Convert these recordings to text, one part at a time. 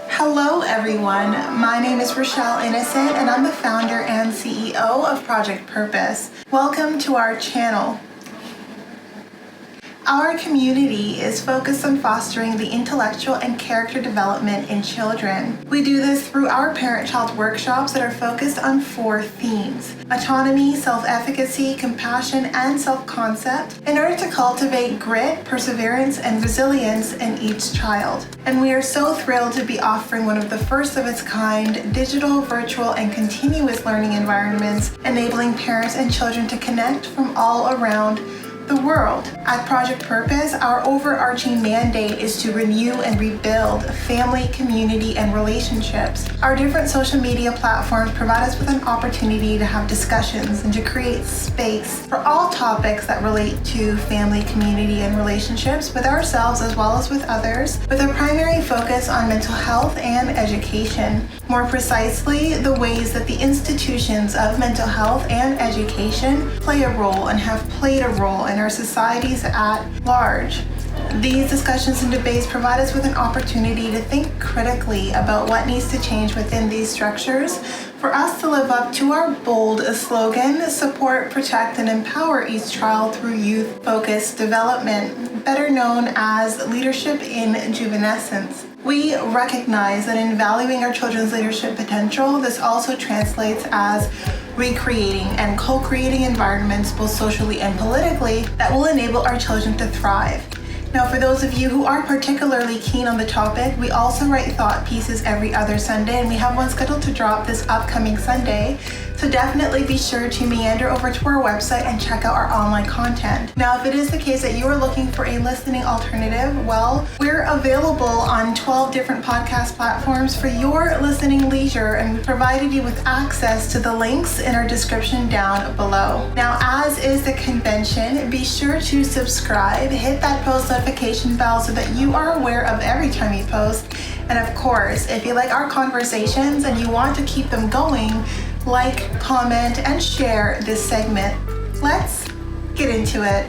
Hello everyone, my name is Rochelle Innocent and I'm the founder and CEO of Project Purpose. Welcome to our channel. Our community is focused on fostering the intellectual and character development in children. We do this through our parent-child workshops that are focused on 4 themes: autonomy, self-efficacy, compassion, and self-concept, in order to cultivate grit, perseverance, and resilience in each child. And we are so thrilled to be offering one of the first of its kind digital, virtual, and continuous learning environments, enabling parents and children to connect from all around the world. At Project Purpose, our overarching mandate is to renew and rebuild family, community, and relationships. Our different social media platforms provide us with an opportunity to have discussions and to create space for all topics that relate to family, community, and relationships with ourselves as well as with others, with a primary focus on mental health and education. More precisely, the ways that the institutions of mental health and education play a role and have played a role in our societies at large. These discussions and debates provide us with an opportunity to think critically about what needs to change within these structures for us to live up to our bold slogan, support, protect, and empower each child through youth-focused development, better known as leadership in juvenescence. We recognize that in valuing our children's leadership potential, this also translates as recreating and co-creating environments both socially and politically that will enable our children to thrive. Now, for those of you who are particularly keen on the topic, we also write thought pieces every other Sunday, and we have one scheduled to drop this upcoming Sunday. So definitely be sure to meander over to our website and check out our online content. Now, if it is the case that you are looking for a listening alternative, well, we're available on 12 different podcast platforms for your listening leisure, and we provided you with access to the links in our description down below. Now, as is the convention, be sure to subscribe, hit that post notification bell so that you are aware of every time we post. And of course, if you like our conversations and you want to keep them going, like, comment, and share this segment. Let's get into it.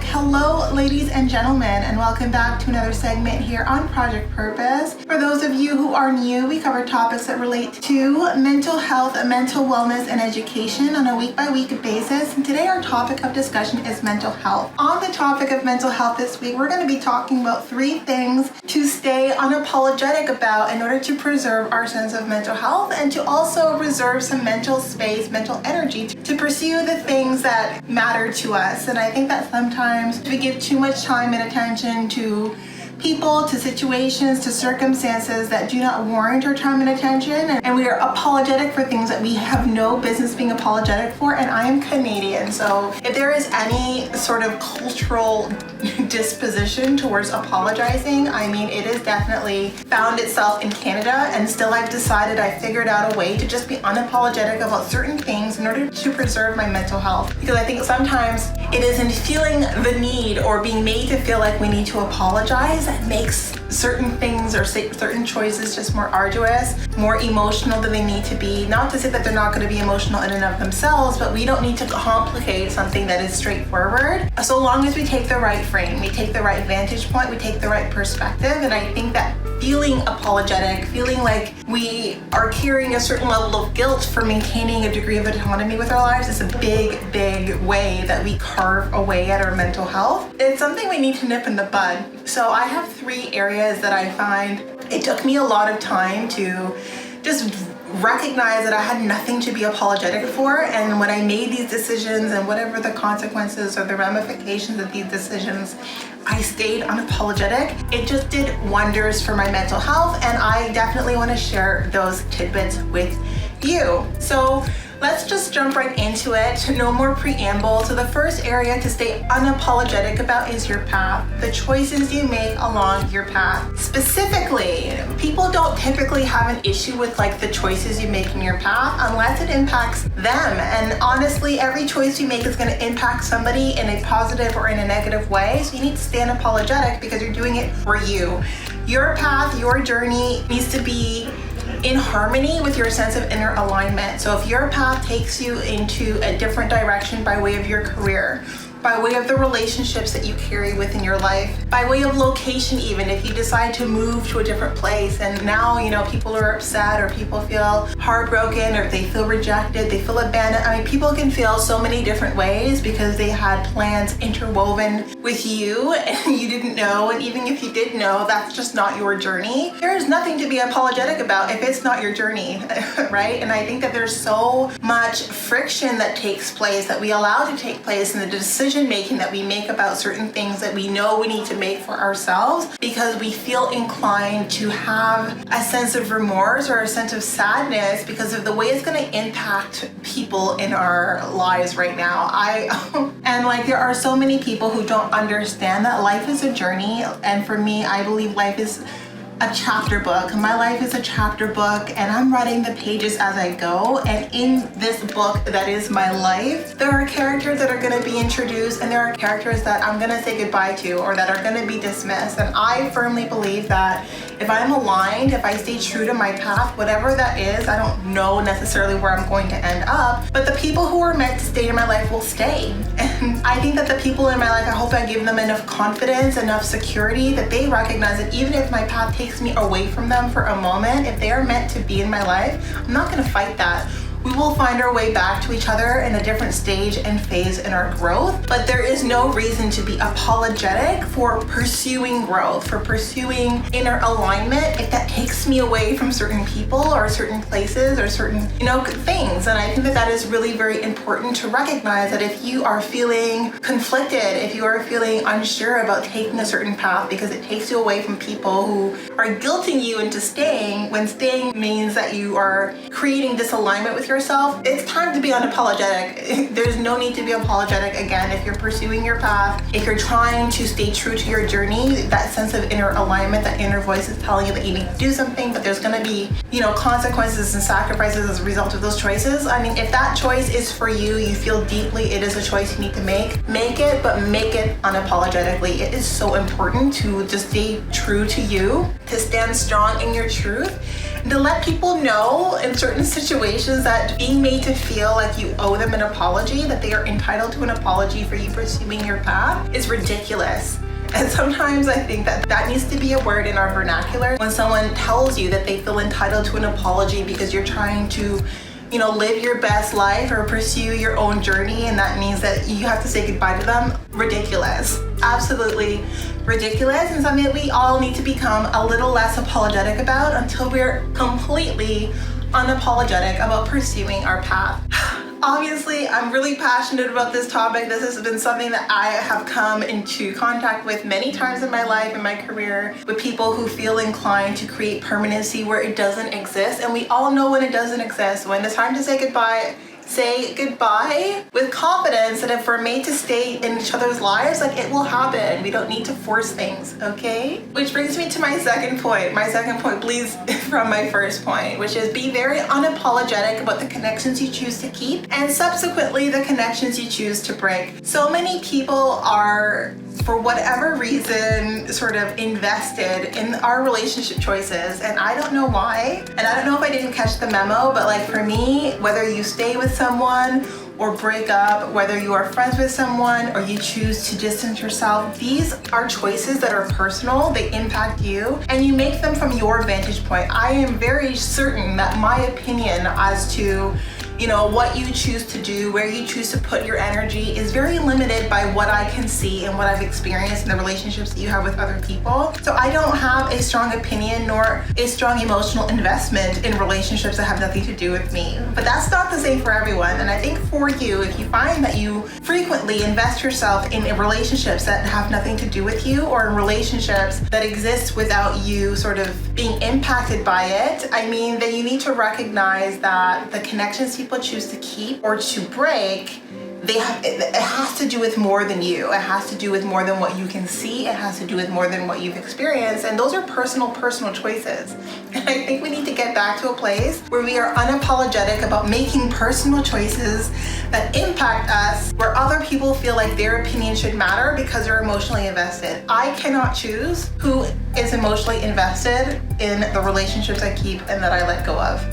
Hello, ladies and gentlemen, and welcome back to another segment here on Project Purpose. For those of you who are new, we cover topics that relate to mental health, mental wellness, and education on a week-by-week basis. And today our topic of discussion is mental health. On the topic of mental health this week, we're going to be talking about 3 things to stay unapologetic about in order to preserve our sense of mental health and to also reserve some mental space, mental energy to pursue the things that matter to us. And I think that sometimes we give too much time and attention to people, to situations, to circumstances that do not warrant our time and attention, and we are apologetic for things that we have no business being apologetic for. And I am Canadian, so if there is any sort of cultural disposition towards apologizing, I mean, it has definitely found itself in Canada, and still I've decided, I figured out a way to just be unapologetic about certain things in order to preserve my mental health, because I think sometimes it isn't feeling the need or being made to feel like we need to apologize that makes certain things or certain choices just more arduous, more emotional than they need to be. Not to say that they're not going to be emotional in and of themselves, but we don't need to complicate something that is straightforward. So long as we take the right frame, we take the right vantage point, we take the right perspective. And I think that feeling apologetic, feeling like we are carrying a certain level of guilt for maintaining a degree of autonomy with our lives is a big, big way that we carve away at our mental health. It's something we need to nip in the bud. So I have 3 areas that I find it took me a lot of time to just recognize that I had nothing to be apologetic for, and when I made these decisions and whatever the consequences or the ramifications of these decisions, I stayed unapologetic. It just did wonders for my mental health, and I definitely want to share those tidbits with you. So let's just jump right into it. No more preamble. So the first area to stay unapologetic about is your path, the choices you make along your path. Specifically, people don't typically have an issue with like the choices you make in your path unless it impacts them. And honestly, every choice you make is going to impact somebody in a positive or in a negative way. So you need to stay unapologetic because you're doing it for you. Your path, your journey needs to be in harmony with your sense of inner alignment. So if your path takes you into a different direction by way of your career, by way of the relationships that you carry within your life, by way of location even. If you decide to move to a different place and now, people are upset or people feel heartbroken or they feel rejected, they feel abandoned. I mean, people can feel so many different ways because they had plans interwoven with you and you didn't know. And even if you did know, that's just not your journey. There is nothing to be apologetic about if it's not your journey, right? And I think that there's so much friction that takes place, that we allow to take place in the decision making that we make about certain things that we know we need to make for ourselves, because we feel inclined to have a sense of remorse or a sense of sadness because of the way it's going to impact people in our lives right now. There are so many people who don't understand that life is a journey, and for me, I believe life is a chapter book. My life is a chapter book and I'm writing the pages as I go. And in this book that is my life, there are characters that are going to be introduced and there are characters that I'm going to say goodbye to or that are going to be dismissed. And I firmly believe that if I'm aligned, if I stay true to my path, whatever that is, I don't know necessarily where I'm going to end up, but the people who are meant to stay in my life will stay. And I think that the people in my life, I hope I give them enough confidence, enough security that they recognize that even if my path takes me away from them for a moment, if they are meant to be in my life, I'm not going to fight that. We will find our way back to each other in a different stage and phase in our growth, but there is no reason to be apologetic for pursuing growth, for pursuing inner alignment if that takes me away from certain people or certain places or certain, things. And I think that that is really very important to recognize, that if you are feeling conflicted, if you are feeling unsure about taking a certain path because it takes you away from people who are guilting you into staying, when staying means that you are creating disalignment with yourself, it's time to be unapologetic. There's no need to be apologetic again if you're pursuing your path, if you're trying to stay true to your journey, that sense of inner alignment, that inner voice is telling you that you need to do something, but there's going to be, consequences and sacrifices as a result of those choices. I mean, if that choice is for you, you feel deeply it is a choice you need to make it, but make it unapologetically. It is so important to just stay true to you, to stand strong in your truth, and to let people know in certain situations that being made to feel like you owe them an apology, that they are entitled to an apology for you pursuing your path, is ridiculous. And sometimes I think that that needs to be a word in our vernacular. When someone tells you that they feel entitled to an apology because you're trying to live your best life or pursue your own journey, and that means that you have to say goodbye to them. Ridiculous. Absolutely ridiculous, and something that we all need to become a little less apologetic about until we're completely unapologetic about pursuing our path. Obviously, I'm really passionate about this topic. This has been something that I have come into contact with many times in my life, in my career, with people who feel inclined to create permanency where it doesn't exist. And we all know when it doesn't exist. When it's time to say goodbye with confidence that if we're made to stay in each other's lives, it will happen. We don't need to force things, okay? Which brings me to my second point. My second point bleeds from my first point, which is be very unapologetic about the connections you choose to keep and subsequently the connections you choose to break. So many people are, for whatever reason, sort of invested in our relationship choices, and I don't know why. And I don't know if I didn't catch the memo, but for me, whether you stay with someone or break up, whether you are friends with someone or you choose to distance yourself, these are choices that are personal, they impact you, and you make them from your vantage point. I am very certain that my opinion as to what you choose to do, where you choose to put your energy is very limited by what I can see and what I've experienced in the relationships that you have with other people. So I don't have a strong opinion nor a strong emotional investment in relationships that have nothing to do with me. But that's not the same for everyone. And I think for you, if you find that you frequently invest yourself in relationships that have nothing to do with you, or in relationships that exist without you sort of being impacted by it, then you need to recognize that the connections people choose to keep or to break, it has to do with more than you. It has to do with more than what you can see. It has to do with more than what you've experienced. And those are personal choices. And I think we need to get back to a place where we are unapologetic about making personal choices that impact us, where other people feel like their opinion should matter because they're emotionally invested. I cannot choose who is emotionally invested in the relationships I keep and that I let go of.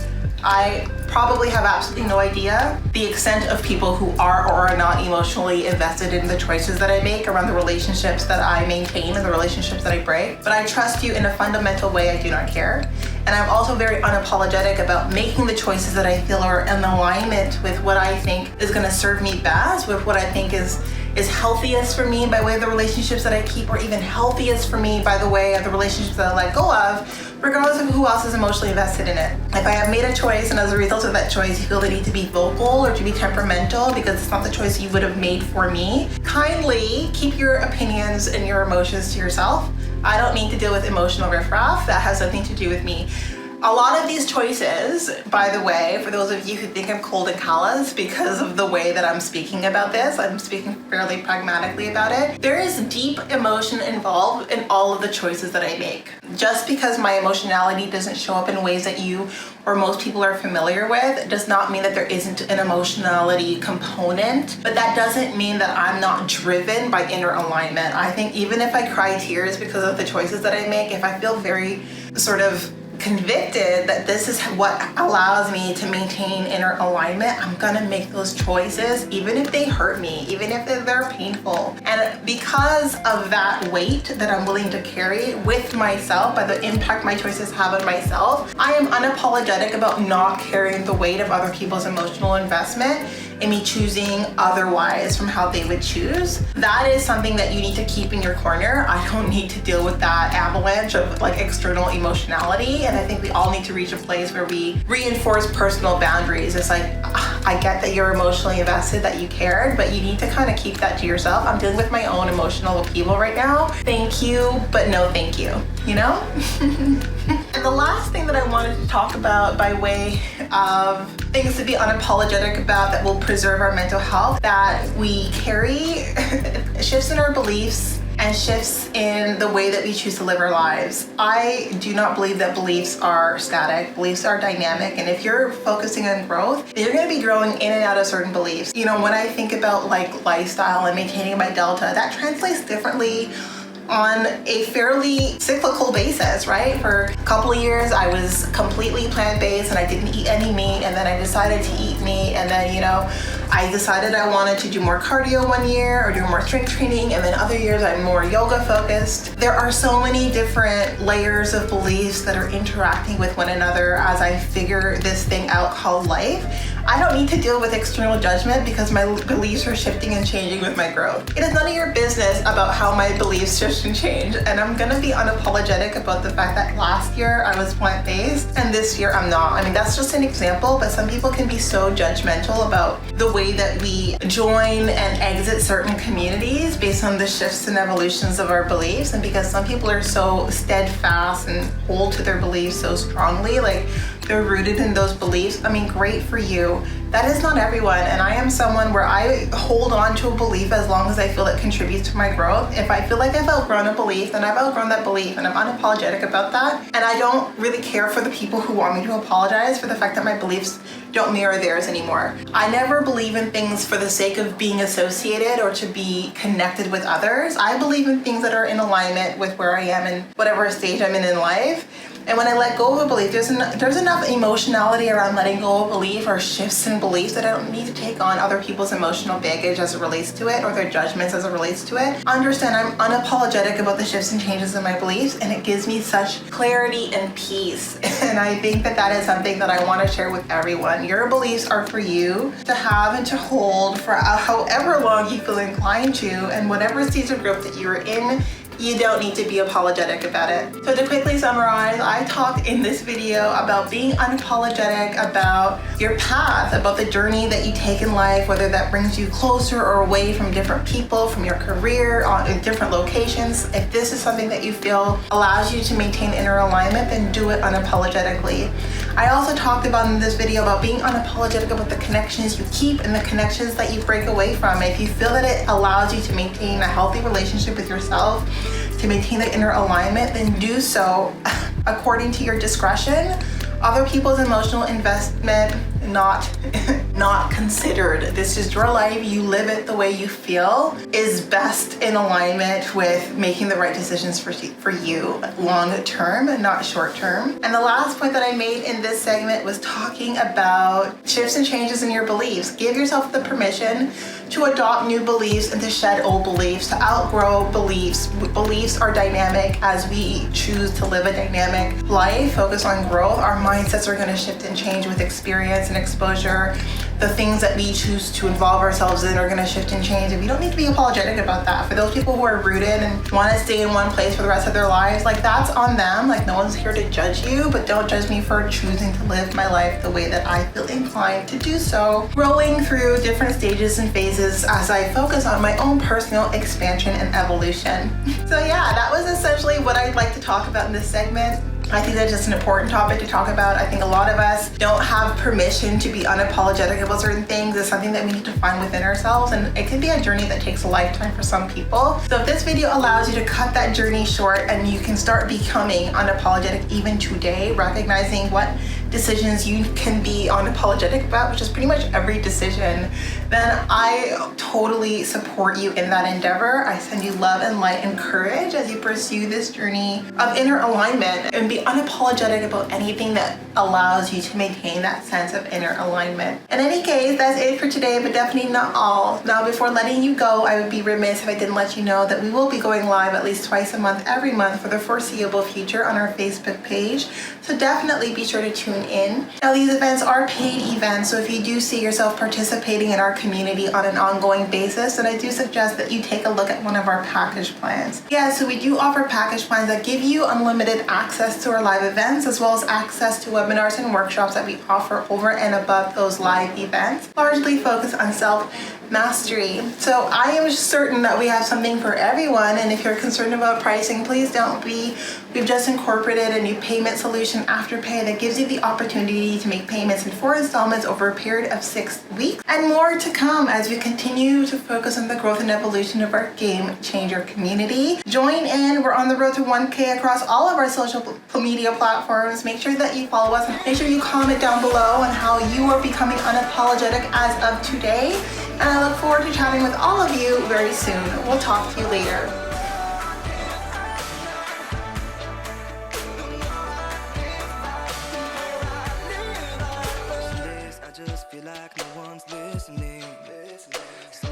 I probably have absolutely no idea the extent of people who are or are not emotionally invested in the choices that I make around the relationships that I maintain and the relationships that I break. But I trust you in a fundamental way. I do not care. And I'm also very unapologetic about making the choices that I feel are in alignment with what I think is going to serve me best, with what I think is healthiest for me by way of the relationships that I keep, or even healthiest for me by the way of the relationships that I let go of, regardless of who else is emotionally invested in it. If I have made a choice and as a result of that choice you feel the need to be vocal or to be temperamental because it's not the choice you would have made for me, kindly keep your opinions and your emotions to yourself. I don't need to deal with emotional riffraff. That has nothing to do with me. A lot of these choices, by the way, for those of you who think I'm cold and callous because of the way that I'm speaking about this, I'm speaking fairly pragmatically about it. There is deep emotion involved in all of the choices that I make. Just because my emotionality doesn't show up in ways that you or most people are familiar with does not mean that there isn't an emotionality component, but that doesn't mean that I'm not driven by inner alignment. I think even if I cry tears because of the choices that I make, if I feel very sort of convicted that this is what allows me to maintain inner alignment, I'm gonna make those choices even if they hurt me, even if they're painful. And because of that weight that I'm willing to carry with myself, by the impact my choices have on myself, I am unapologetic about not carrying the weight of other people's emotional investment in me choosing otherwise from how they would choose. That is something that you need to keep in your corner. I don't need to deal with that avalanche of like external emotionality. And I think we all need to reach a place where we reinforce personal boundaries. It's like, I get that you're emotionally invested, that you cared, but you need to kind of keep that to yourself. I'm dealing with my own emotional upheaval right now. Thank you, but no thank you, you know? And the last thing that I wanted to talk about by way of things to be unapologetic about that will preserve our mental health that we carry, shifts in our beliefs and shifts in the way that we choose to live our lives. I do not believe that beliefs are static. Beliefs are dynamic, and if you're focusing on growth, you're going to be growing in and out of certain beliefs. You know, when I think about like lifestyle and maintaining my delta, that translates differently on a fairly cyclical basis, right? For a couple of years, I was completely plant-based and I didn't eat any meat, and then I decided to eat meat, and then, you know, I decided I wanted to do more cardio one year or do more strength training, and then other years I'm more yoga focused. There are so many different layers of beliefs that are interacting with one another as I figure this thing out called life. I don't need to deal with external judgment because my beliefs are shifting and changing with my growth. It is none of your business about how my beliefs shift and change, and I'm gonna be unapologetic about the fact that last year I was plant-based and this year I'm not. I mean, that's just an example, but some people can be so judgmental about the way that we join and exit certain communities based on the shifts and evolutions of our beliefs. And because some people are so steadfast and hold to their beliefs so strongly, like they're rooted in those beliefs, I mean, great for you. That is not everyone, and I am someone where I hold on to a belief as long as I feel it contributes to my growth. If I feel like I've outgrown a belief, then I've outgrown that belief, and I'm unapologetic about that. And I don't really care for the people who want me to apologize for the fact that my beliefs don't mirror theirs anymore. I never believe in things for the sake of being associated or to be connected with others. I believe in things that are in alignment with where I am and whatever stage I'm in life. And when I let go of a belief, there's enough emotionality around letting go of a belief or shifts in beliefs that I don't need to take on other people's emotional baggage as it relates to it, or their judgments as it relates to it. Understand, I'm unapologetic about the shifts and changes in my beliefs, and it gives me such clarity and peace. And I think that that is something that I want to share with everyone. Your beliefs are for you to have and to hold for however long you feel inclined to, and whatever stage of growth that you're in, you don't need to be apologetic about it. So to quickly summarize, I talked in this video about being unapologetic about your path, about the journey that you take in life, whether that brings you closer or away from different people, from your career, in different locations. If this is something that you feel allows you to maintain inner alignment, then do it unapologetically. I also talked about in this video about being unapologetic about the connections you keep and the connections that you break away from. If you feel that it allows you to maintain a healthy relationship with yourself, to maintain that inner alignment, then do so according to your discretion. Other people's emotional investment, not not considered. This is your life. You live it the way you feel is best in alignment with making the right decisions for you long term and not short term. And the last point that I made in this segment was talking about shifts and changes in your beliefs. Give yourself the permission to adopt new beliefs and to shed old beliefs, to outgrow beliefs. Beliefs are dynamic. As we choose to live a dynamic life, focus on growth, our mindsets are going to shift and change with experience and exposure. The things that we choose to involve ourselves in are going to shift and change, and we don't need to be apologetic about that. For those people who are rooted and want to stay in one place for the rest of their lives, like, that's on them. Like, no one's here to judge you, but don't judge me for choosing to live my life the way that I feel inclined to do so, growing through different stages and phases as I focus on my own personal expansion and evolution. So yeah, that was essentially what I'd like to talk about in this segment. I think that's just an important topic to talk about. I think a lot of us don't have permission to be unapologetic about certain things. It's something that we need to find within ourselves, and it can be a journey that takes a lifetime for some people. So if this video allows you to cut that journey short and you can start becoming unapologetic even today, recognizing what decisions you can be unapologetic about, which is pretty much every decision, then I totally support you in that endeavor. I send you love and light and courage as you pursue this journey of inner alignment and be unapologetic about anything that allows you to maintain that sense of inner alignment. In any case, that's it for today, but definitely not all. Now, before letting you go, I would be remiss if I didn't let you know that we will be going live at least twice a month, every month for the foreseeable future on our Facebook page. So definitely be sure to tune in. Now, these events are paid events, so if you do see yourself participating in our community on an ongoing basis, then I do suggest that you take a look at one of our package plans. Yeah, so we do offer package plans that give you unlimited access to our live events, as well as access to webinars and workshops that we offer over and above those live events, largely focused on self-mastery. So I am certain that we have something for everyone, and if you're concerned about pricing, please don't be. We've just incorporated a new payment solution, Afterpay, that gives you the opportunity to make payments in 4 installments over a period of 6 weeks, and more to come as we continue to focus on the growth and evolution of our game changer community. Join in. We're on the road to 1K across all of our social media platforms. Make sure that you follow us, and make sure you comment down below on how you are becoming unapologetic as of today. And I look forward to chatting with all of you very soon. We'll talk to you later.